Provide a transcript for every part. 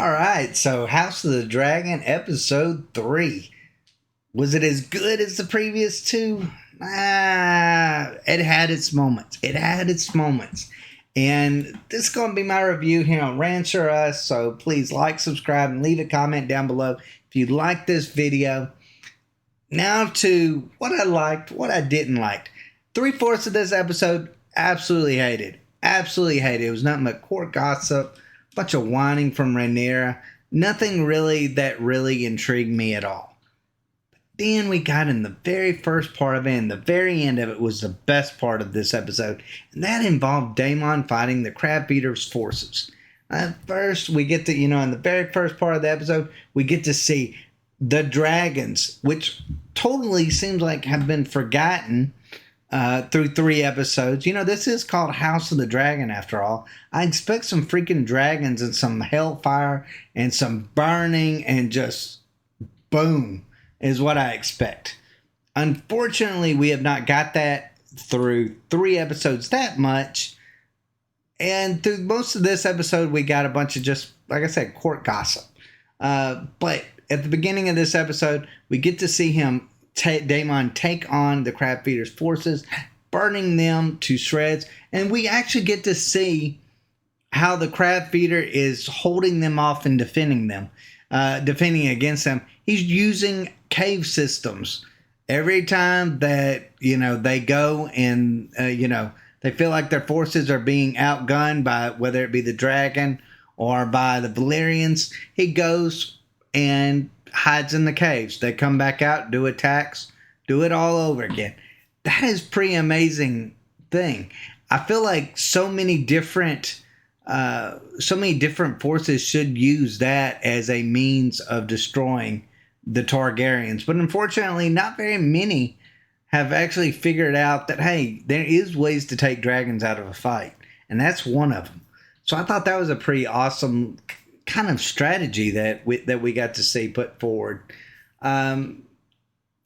All right, so House of the Dragon episode 3. Was it as good as the previous two? It had its moments. And this is going to be my review here on Rants or Us, so please like, subscribe, and leave a comment down below if you like this video. Now to what I liked, what I didn't like. 3/4 of this episode, absolutely hated. Absolutely hated. It was nothing but court gossip, bunch of whining from Rhaenyra. Nothing really that really intrigued me at all. But then we got in the very first part of it, and the very end of it was the best part of this episode. And that involved Daemon fighting the Crab Feeder's forces. First, we get to, in the very first part of the episode, we get to see the dragons, which totally seems like have been forgotten through 3 episodes. This is called House of the Dragon after all. I expect some freaking dragons and some hellfire and some burning and just boom is what I expect. Unfortunately, we have not got that through 3 episodes that much. And through most of this episode, we got a bunch of just, like I said, court gossip. But at the beginning of this episode, we get to see Daemon take on the Crab Feeder's forces, burning them to shreds. And we actually get to see how the Crab Feeder is holding them off and defending against them. He's using cave systems. Every time that, they go and, they feel like their forces are being outgunned by whether it be the dragon or by the Valyrians, he goes and hides in the caves. They come back out, do attacks, do it all over again. That is pretty amazing thing. I feel like so many different forces should use that as a means of destroying the Targaryens. But unfortunately, not very many have actually figured out that, hey, there is ways to take dragons out of a fight. And that's one of them. So I thought that was a pretty awesome kind of strategy that we got to see put forward. Now,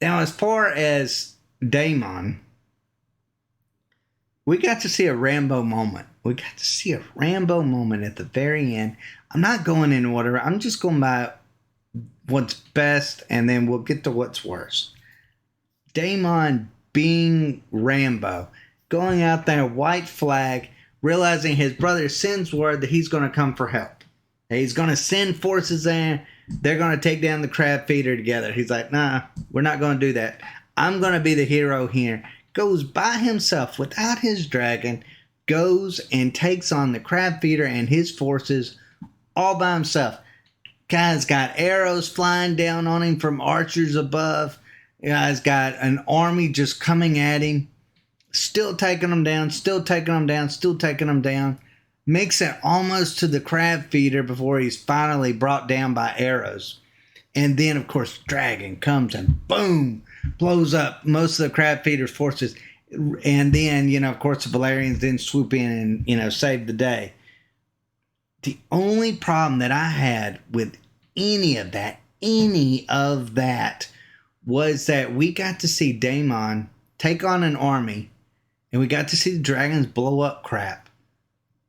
as far as Daemon, we got to see a Rambo moment. We got to see a Rambo moment at the very end. I'm not going in order. I'm just going by what's best, and then we'll get to what's worst. Daemon being Rambo, going out there, white flag, realizing his brother sends word that he's going to come for help. He's going to send forces there. They're going to take down the Crab Feeder together. He's like, nah, we're not going to do that. I'm going to be the hero here. Goes by himself without his dragon, goes and takes on the Crab Feeder and his forces all by himself. Guy's got arrows flying down on him from archers above. Guy's got an army just coming at him. Still taking them down, still taking them down, still taking them down. Makes it almost to the Crab Feeder before he's finally brought down by arrows. And then, of course, dragon comes and boom, blows up most of the Crab Feeder's forces. And then, of course, the Valyrians then swoop in and, save the day. The only problem that I had with any of that, was that we got to see Daemon take on an army, and we got to see the dragons blow up crap.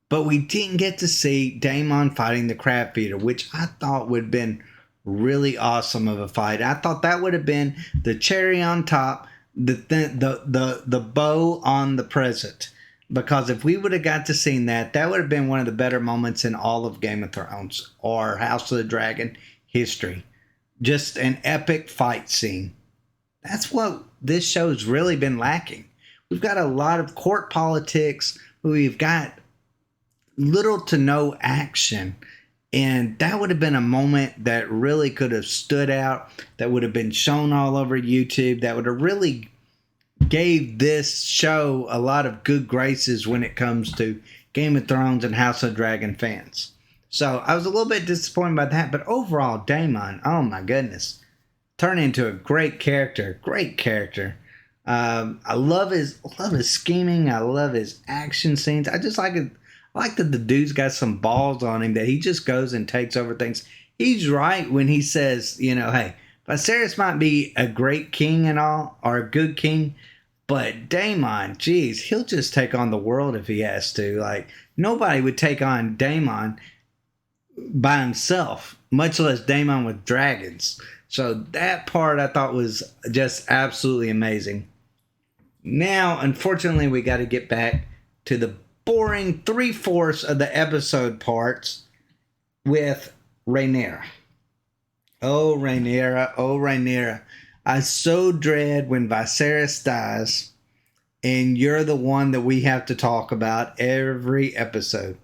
But we didn't get to see Daemon fighting the Crab Feeder, which I thought would have been really awesome of a fight. I thought that would have been the cherry on top, the bow on the present. Because if we would have got to see that would have been one of the better moments in all of Game of Thrones or House of the Dragon history. Just an epic fight scene. That's what this show's really been lacking. We've got a lot of court politics. We've got little to no action. And that would have been a moment that really could have stood out. That would have been shown all over YouTube. That would have really gave this show a lot of good graces when it comes to Game of Thrones and House of Dragon fans. So I was a little bit disappointed by that, but overall, Daemon, oh my goodness, turned into a great character. I love his scheming. I love his action scenes. I just like it. I like that the dude's got some balls on him, that he just goes and takes over things. He's right when he says, hey, Viserys might be a great king and all, or a good king, but Daemon, geez, he'll just take on the world if he has to. Like, nobody would take on Daemon by himself, much less Daemon with dragons. So that part I thought was just absolutely amazing. Now, unfortunately, we got to get back to the boring 3/4 of the episode parts with Rhaenyra. Oh, Rhaenyra, oh, Rhaenyra. I so dread when Viserys dies and you're the one that we have to talk about every episode.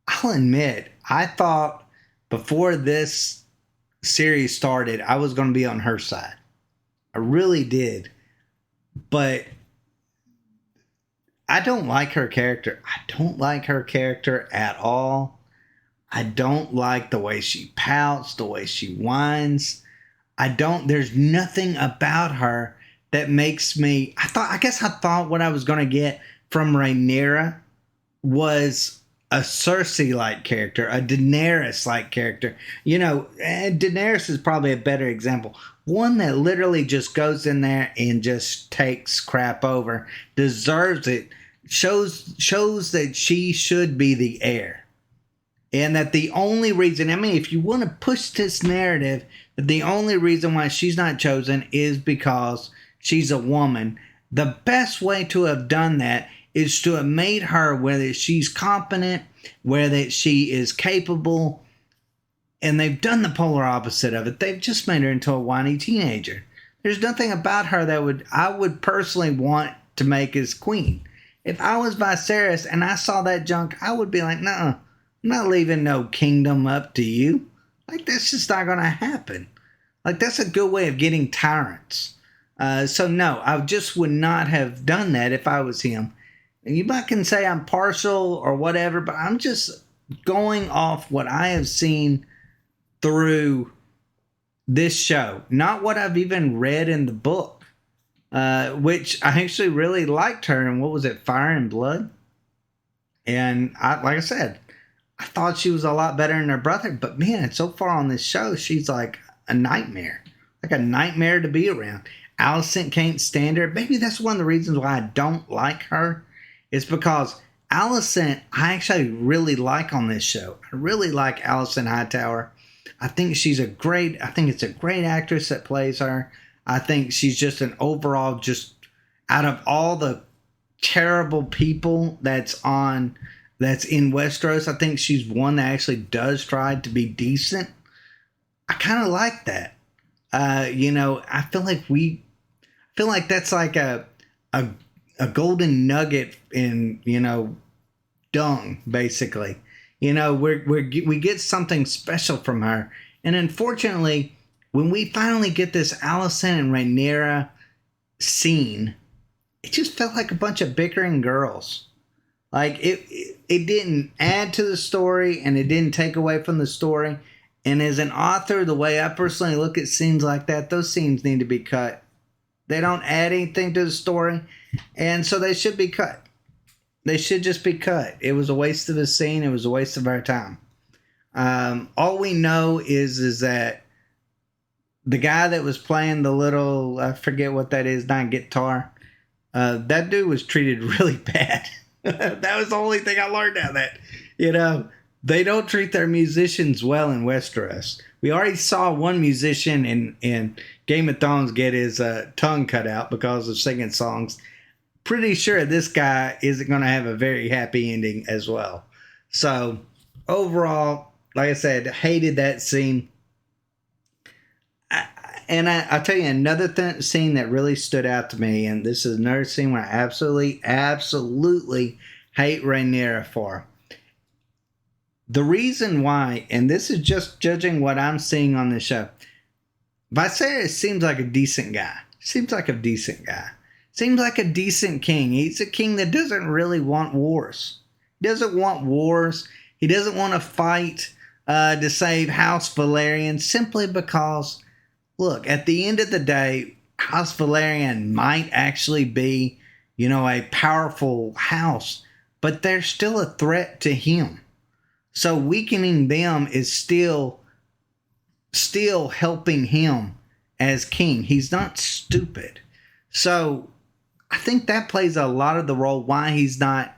I'll admit, I thought before this series started, I was going to be on her side. I really did. But I don't like her character. I don't like her character at all. I don't like the way she pouts, the way she whines. There's nothing about her that makes me, I guess I thought what I was going to get from Rhaenyra was a Cersei-like character, a Daenerys-like character. You know, and Daenerys is probably a better example. One that literally just goes in there and just takes crap over, deserves it, shows that she should be the heir. And that the only reason, I mean, if you want to push this narrative, the only reason why she's not chosen is because she's a woman. The best way to have done that is to have made her, whether she's competent, whether she is capable, and they've done the polar opposite of it. They've just made her into a whiny teenager. There's nothing about her that I would personally want to make as queen. If I was Viserys and I saw that junk, I would be like, nah, I'm not leaving no kingdom up to you. Like, that's just not going to happen. Like, that's a good way of getting tyrants. So, no, I just would not have done that if I was him. And you might can say I'm partial or whatever, but I'm just going off what I have seen through this show. Not what I've even read in the book, which I actually really liked her in, what was it, Fire and Blood? And like I said, I thought she was a lot better than her brother, but man, so far on this show, she's like a nightmare. Like a nightmare to be around. Alicent can't stand her. Maybe that's one of the reasons why I don't like her. Is because Alicent, I actually really like on this show. I really like Alicent Hightower. I think it's a great actress that plays her. I think she's just an overall, just out of all the terrible people that's in Westeros, I think she's one that actually does try to be decent. I kind of like that. I feel like that's like a golden nugget in, dung, basically. We get something special from her. And unfortunately, when we finally get this Alicent and Rhaenyra scene, it just felt like a bunch of bickering girls. Like, it didn't add to the story, and it didn't take away from the story. And as an author, the way I personally look at scenes like that, those scenes need to be cut. They don't add anything to the story, and so they should be cut. They should just be cut. It was a waste of a scene. It was a waste of our time. All we know is that the guy that was playing the little, I forget what that is, not guitar, that dude was treated really bad. That was the only thing I learned out of that. They don't treat their musicians well in Westeros. We already saw one musician in Game of Thrones get his tongue cut out because of singing songs. Pretty sure this guy isn't going to have a very happy ending as well. So, overall, like I said, hated that scene. I'll tell you another scene that really stood out to me, and this is another scene where I absolutely hate Rhaenyra for. The reason why, and this is just judging what I'm seeing on the show, Viserys seems like a decent guy. Seems like a decent king. He's a king that doesn't really want wars. He doesn't want wars. He doesn't want to fight to save House Valerian simply because, look, at the end of the day, House Valerian might actually be, a powerful house, but they're still a threat to him. So weakening them is still helping him as king. He's not stupid. So I think that plays a lot of the role why he's not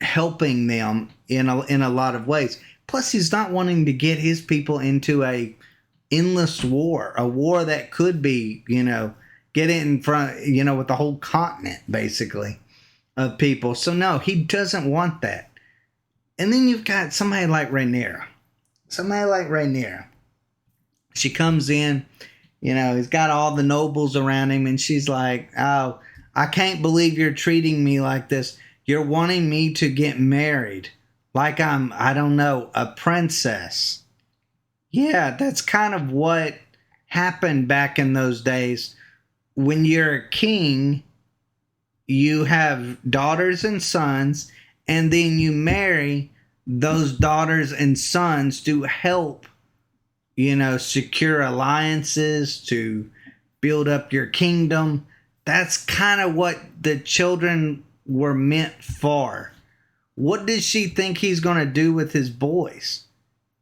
helping them in a lot of ways. Plus, he's not wanting to get his people into a endless war, a war that could be, get in front, with the whole continent, basically, of people. So, no, he doesn't want that. And then you've got somebody like Rhaenyra. She comes in, he's got all the nobles around him, and she's like, oh, I can't believe you're treating me like this. You're wanting me to get married like I'm, I don't know, a princess. Yeah, that's kind of what happened back in those days. When you're a king, you have daughters and sons, and then you marry those daughters and sons to help, secure alliances, to build up your kingdom. That's kind of what the children were meant for. What does she think he's going to do with his boys?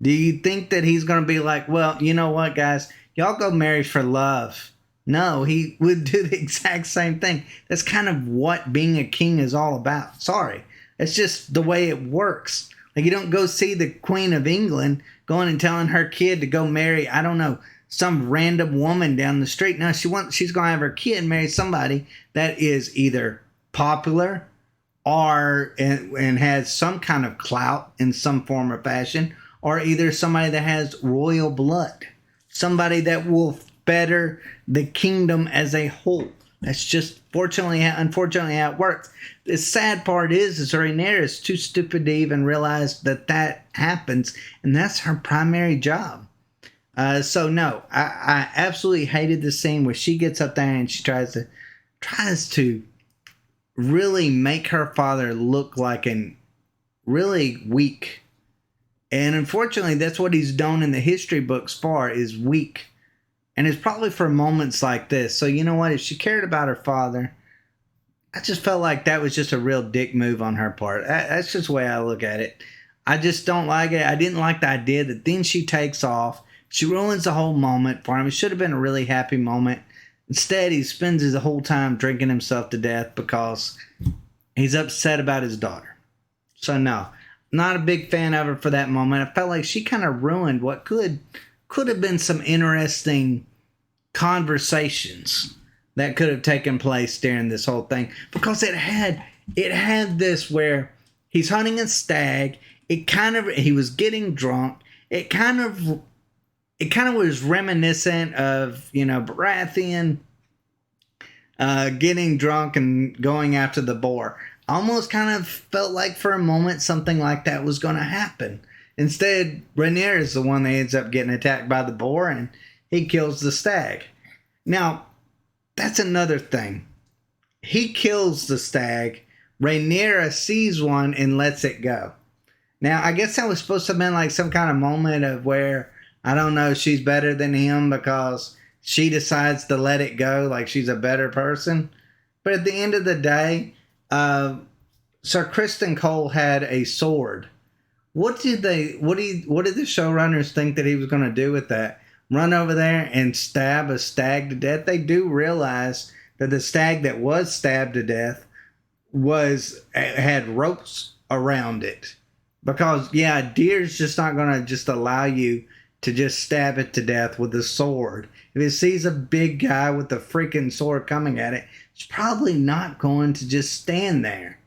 Do you think that he's going to be like, well, you know what, guys? Y'all go marry for love. No, he would do the exact same thing. That's kind of what being a king is all about. Sorry. It's just the way it works. Like, you don't go see the Queen of England going and telling her kid to go marry, I don't know, some random woman down the street. No, she's going to have her kid marry somebody that is either popular or and has some kind of clout in some form or fashion, or either somebody that has royal blood, somebody that will better the kingdom as a whole. That's just unfortunately how it works. The sad part is Rhaenyra is too stupid to even realize that happens, and that's her primary job. So no, I absolutely hated the scene where she gets up there and she tries to really make her father look like an really weak. And unfortunately, that's what he's known in the history books for, is weak. And it's probably for moments like this. So you know what? If she cared about her father, I just felt like that was just a real dick move on her part. That's just the way I look at it. I just don't like it. I didn't like the idea that then she takes off. She ruins the whole moment for him. It should have been a really happy moment. Instead, he spends his whole time drinking himself to death because he's upset about his daughter. So no, not a big fan of her for that moment. I felt like she kind of ruined what could have been some interesting conversations that could have taken place during this whole thing, because it had this where he's hunting a stag. He was getting drunk. It kind of was reminiscent of, Baratheon getting drunk and going after the boar. Almost kind of felt like for a moment something like that was going to happen. Instead, Rhaenyra is the one that ends up getting attacked by the boar, and he kills the stag. Now, that's another thing. He kills the stag. Rhaenyra sees one and lets it go. Now, I guess that was supposed to have been like some kind of moment of where, I don't know, she's better than him because she decides to let it go, like she's a better person. But at the end of the day, Sir Criston Cole had a sword. What did the showrunners think that he was going to do with that? Run over there and stab a stag to death? They do realize that the stag that was stabbed to death had ropes around it. Because, yeah, a deer's just not going to just allow you to just stab it to death with a sword. If it sees a big guy with a freaking sword coming at it, it's probably not going to just stand there.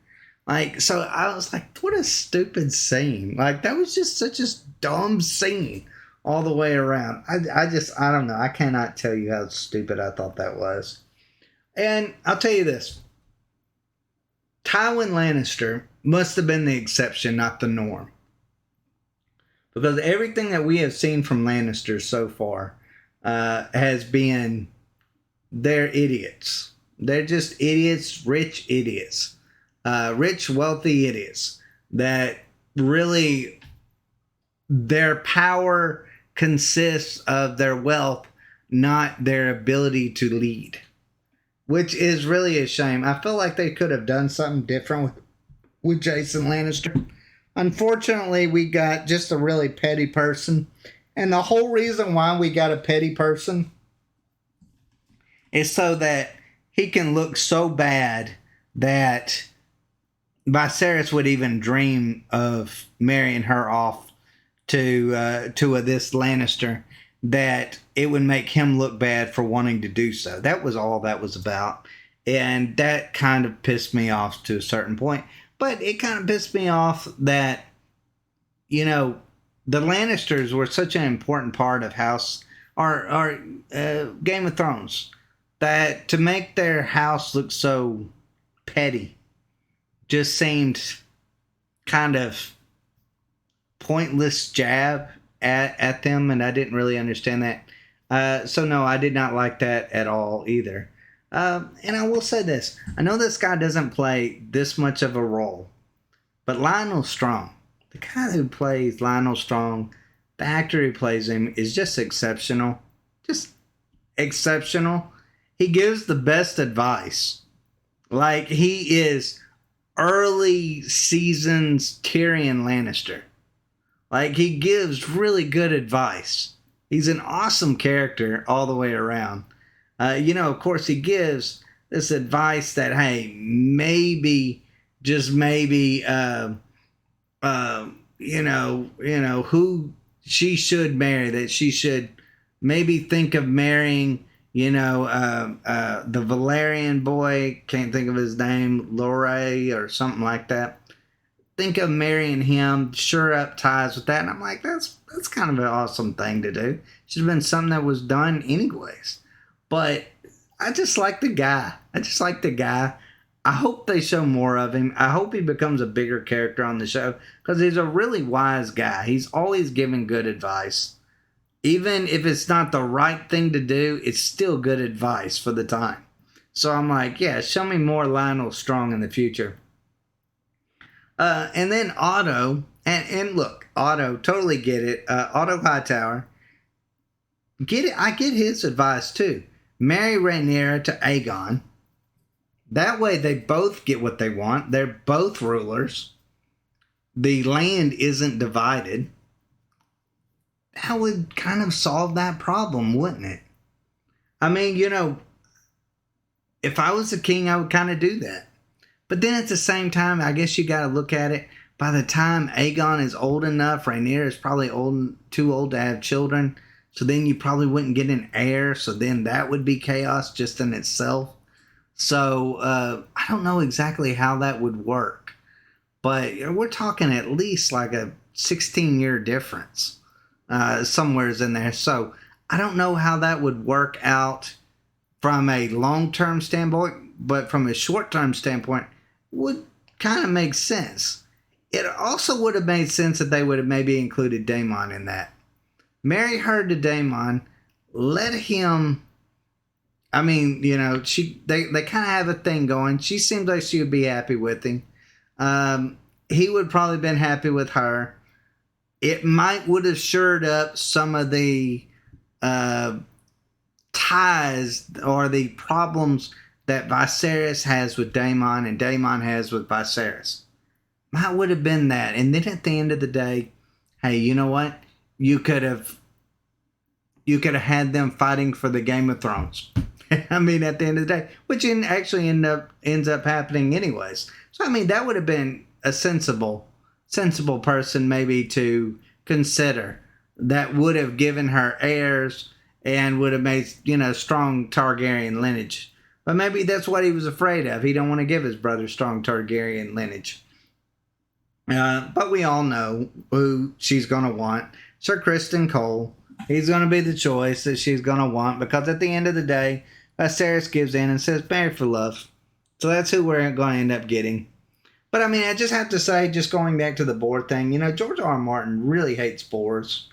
Like, so I was like, what a stupid scene. Like, that was just such a dumb scene all the way around. I don't know. I cannot tell you how stupid I thought that was. And I'll tell you this. Tywin Lannister must have been the exception, not the norm. Because everything that we have seen from Lannister so far has been, they're idiots. They're just idiots, rich idiots. Rich, wealthy idiots that really, their power consists of their wealth, not their ability to lead, which is really a shame. I feel like they could have done something different with Jason Lannister. Unfortunately, we got just a really petty person. And the whole reason why we got a petty person is so that he can look so bad that Viserys would even dream of marrying her off to this Lannister that it would make him look bad for wanting to do so. That was all that was about. And that kind of pissed me off to a certain point. But it kind of pissed me off that, you know, the Lannisters were such an important part of Game of Thrones, that to make their house look so petty just seemed kind of pointless jab at them, and I didn't really understand that. So no, I did not like that at all either. And I will say this. I know this guy doesn't play this much of a role, but Lionel Strong, the guy who plays Lionel Strong, the actor who plays him, is just exceptional. Just exceptional. He gives the best advice. Like, he is early seasons Tyrion Lannister. Like, he gives really good advice. He's an awesome character all the way around. Of course, he gives this advice that, hey, maybe, just maybe, who she should marry, that she should maybe think of marrying, the Valerian boy, can't think of his name, Lorray or something like that. Think of marrying him, sure up ties with that. And I'm like, that's kind of an awesome thing to do. Should have been something that was done anyways. But I just like the guy. I hope they show more of him. I hope he becomes a bigger character on the show, because he's a really wise guy. He's always giving good advice. Even if it's not the right thing to do, it's still good advice for the time. So I'm like, yeah, show me more Lionel Strong in the future. And then Otto, and look, Otto, totally get it. Otto Hightower, get it. I get his advice too. Marry Rhaenyra to Aegon. That way they both get what they want. They're both rulers. The land isn't divided. That would kind of solve that problem, wouldn't it? I mean, if I was a king, I would kind of do that. But then at the same time, I guess you got to look at it. By the time Aegon is old enough, Rhaenyra is probably too old to have children. So then you probably wouldn't get an heir. So then that would be chaos just in itself. So I don't know exactly how that would work. But we're talking at least like a 16-year difference. Somewhere's in there. So I don't know how that would work out from a long-term standpoint. But from a short-term standpoint, would kind of make sense. It also would have made sense that they would have maybe included Daemon in that. Marry her to Daemon. Let him. I mean, they kind of have a thing going. She seems like she would be happy with him. He would probably been happy with her. It would have shored up some of the ties or the problems that Viserys has with Daemon and Daemon has with Viserys. Might would have been that. And then at the end of the day, hey, you know what? You could have had them fighting for the Game of Thrones. I mean, at the end of the day, which actually ends up happening anyways. So I mean, that would have been a sensible person maybe to consider. That would have given her heirs and would have made strong Targaryen lineage. But maybe that's what he was afraid of. He don't want to give his brother strong Targaryen lineage. But we all know who she's going to want. Sir Criston Cole. He's going to be the choice that she's going to want, because at the end of the day, Viserys gives in and says, marry for love. So that's who we're going to end up getting. But I mean, I just have to say, just going back to the boar thing, George R. R. Martin really hates boars.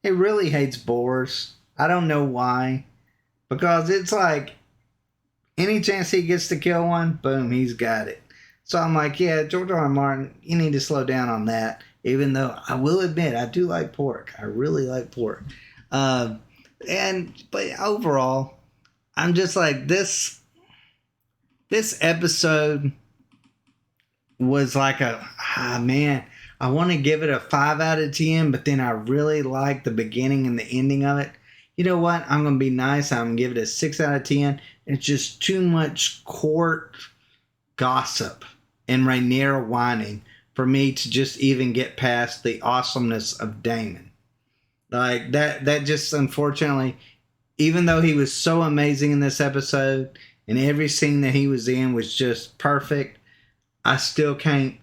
He really hates boars. I don't know why. Because it's like, any chance he gets to kill one, boom, he's got it. So I'm like, yeah, George R. R. Martin, you need to slow down on that. Even though I will admit, I do like pork. I really like pork. But overall, I'm just like, this episode was like man, I want to give it a 5 out of 10, but then I really like the beginning and the ending of it. You know what? I'm going to be nice. I'm going to give it a 6 out of 10. It's just too much court gossip and Rhaenyra whining for me to just even get past the awesomeness of Daemon. Like that just unfortunately, even though he was so amazing in this episode and every scene that he was in was just perfect, I can't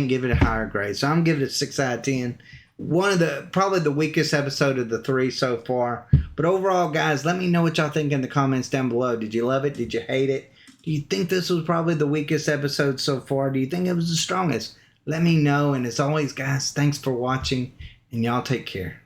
give it a higher grade. So I'm giving it a 6 out of 10. One of the probably the weakest episode of the three so far. But overall, guys, let me know what y'all think in the comments down below. Did you love it? Did you hate it? Do you think this was probably the weakest episode so far? Do you think it was the strongest? Let me know. And as always, guys, thanks for watching, and y'all take care.